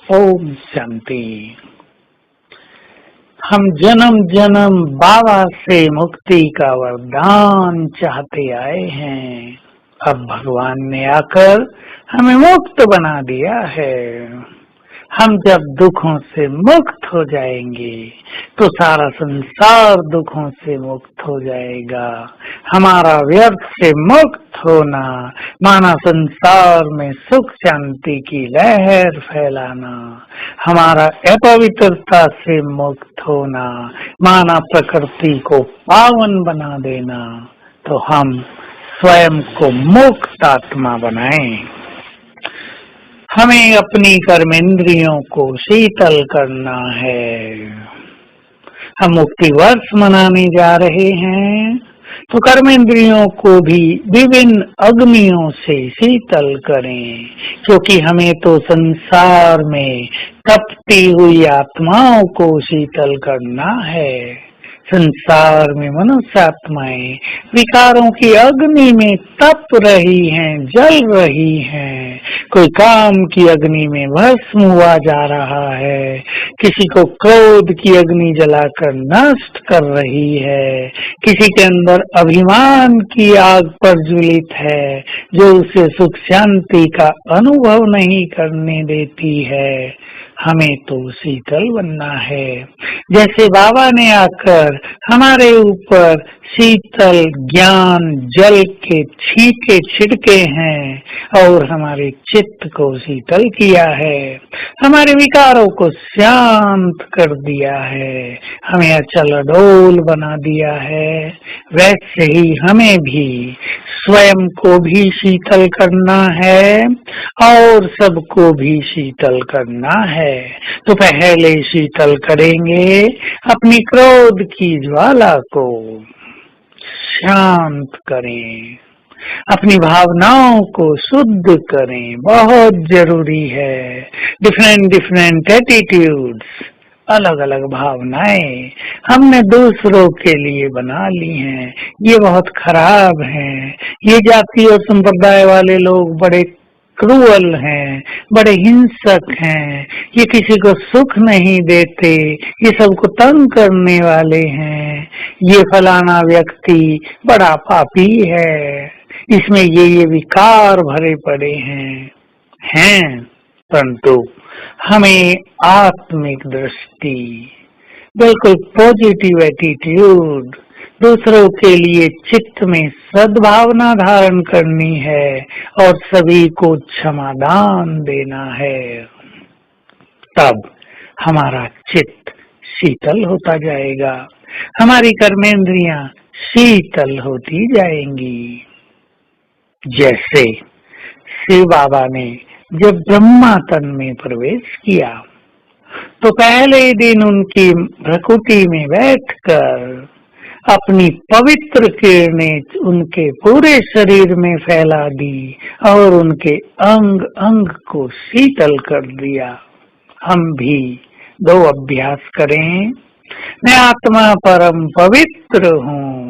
ओम शांति। हम जन्म जन्म बाबा से मुक्ति का वरदान चाहते आए हैं। अब भगवान ने आकर हमें मुक्त बना दिया है। हम जब दुखों से मुक्त हो जाएंगे तो सारा संसार दुखों से मुक्त हो जाएगा। हमारा व्यर्थ से मुक्त होना माना संसार में सुख शांति की लहर फैलाना, हमारा अपवित्रता से मुक्त होना माना प्रकृति को पावन बना देना। तो हम स्वयं को मुक्त आत्मा बनाएं। हमें अपनी कर्मेंद्रियों को शीतल करना है। हम मुक्ति वर्ष मनाने जा रहे हैं तो कर्मेंद्रियों को भी विभिन्न अग्नियों से शीतल करें, क्योंकि हमें तो संसार में तपती हुई आत्माओं को शीतल करना है। संसार में मनुष्य आत्माएं विकारों की अग्नि में तप रही हैं, जल रही हैं। कोई काम की अग्नि में भस्म हुआ जा रहा है, किसी को क्रोध की अग्नि जलाकर नष्ट कर रही है, किसी के अंदर अभिमान की आग प्रज्वलित है जो उसे सुख शांति का अनुभव नहीं करने देती है। हमें तो शीतल बनना है। जैसे बाबा ने आकर हमारे ऊपर शीतल ज्ञान जल के छींटे छिड़के हैं और हमारे चित्त को शीतल किया है, हमारे विकारों को शांत कर दिया है, हमें अचल अडोल बना दिया है। वैसे ही हमें भी स्वयं को भी शीतल करना है और सबको भी शीतल करना है। तो पहले शीतल करेंगे अपनी क्रोध की ज्वाला को, शांत करें, अपनी भावनाओं को शुद्ध करें। बहुत जरूरी है। डिफरेंट एटीट्यूड्स, अलग अलग भावनाएं हमने दूसरों के लिए बना ली हैं। ये बहुत खराब हैं। ये जाति और संप्रदाय वाले लोग बड़े क्रूअल हैं, बड़े हिंसक हैं, ये किसी को सुख नहीं देते, ये सबको तंग करने वाले हैं, ये फलाना व्यक्ति बड़ा पापी है, इसमें ये विकार भरे पड़े हैं। परंतु हमें आत्मिक दृष्टि, बिल्कुल पॉजिटिव एटीट्यूड, दूसरों के लिए चित्त में सद्भावना धारण करनी है और सभी को क्षमादान देना है। तब हमारा चित्त शीतल होता जाएगा, हमारी कर्मेंद्रियां शीतल होती जाएंगी। जैसे शिव बाबा ने जब ब्रह्मा तन में प्रवेश किया तो पहले दिन उनकी भ्रकुटी में बैठकर अपनी पवित्र किरणें उनके पूरे शरीर में फैला दी और उनके अंग अंग को शीतल कर दिया। हम भी 2 अभ्यास करें। मैं आत्मा परम पवित्र हूँ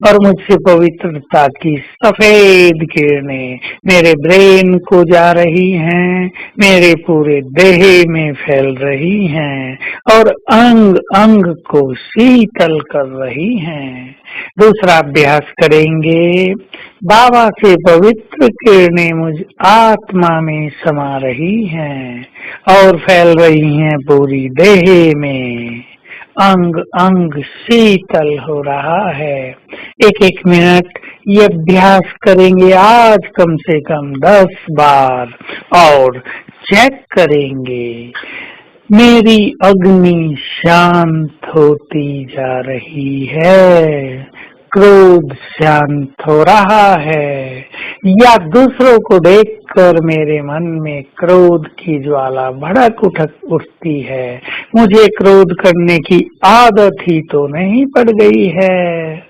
और मुझसे पवित्रता की सफेद किरणें मेरे ब्रेन को जा रही हैं, मेरे पूरे देह में फैल रही हैं और अंग अंग को शीतल कर रही हैं। दूसरा अभ्यास करेंगे। बाबा से पवित्र किरणें मुझ आत्मा में समा रही हैं और फैल रही हैं पूरी देह में। अंग अंग शीतल हो रहा है। 1-1 मिनट ये अभ्यास करेंगे आज कम से कम 10 बार और चेक करेंगे मेरी अग्नि शांत होती जा रही है, क्रोध शांत हो रहा है, या दूसरों को देखकर मेरे मन में क्रोध की ज्वाला भड़क उठती है। मुझे क्रोध करने की आदत ही तो नहीं पड़ गई है।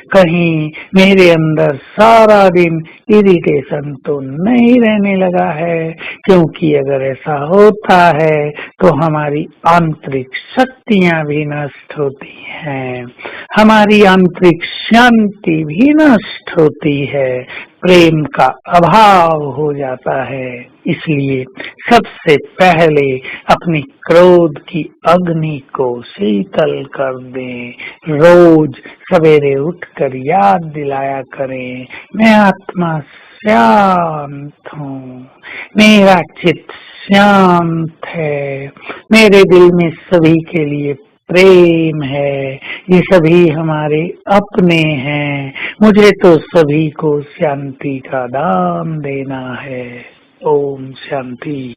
कहीं मेरे अंदर सारा दिन इरिटेशन तो नहीं रहने लगा है, क्योंकि अगर ऐसा होता है तो हमारी आंतरिक शक्तियां भी नष्ट होती हैं, हमारी आंतरिक शांति भी नष्ट होती है। प्रेम का अभाव हो जाता है। इसलिए सबसे पहले अपनी क्रोध की अग्नि को शीतल कर दें। रोज सवेरे उठकर याद दिलाया करें, मैं आत्मा शांत हूँ, मेरा चित्त शांत है, मेरे दिल में सभी के लिए प्रेम है, ये सभी हमारे अपने हैं, मुझे तो सभी को शांति का दान देना है। ओम शांति।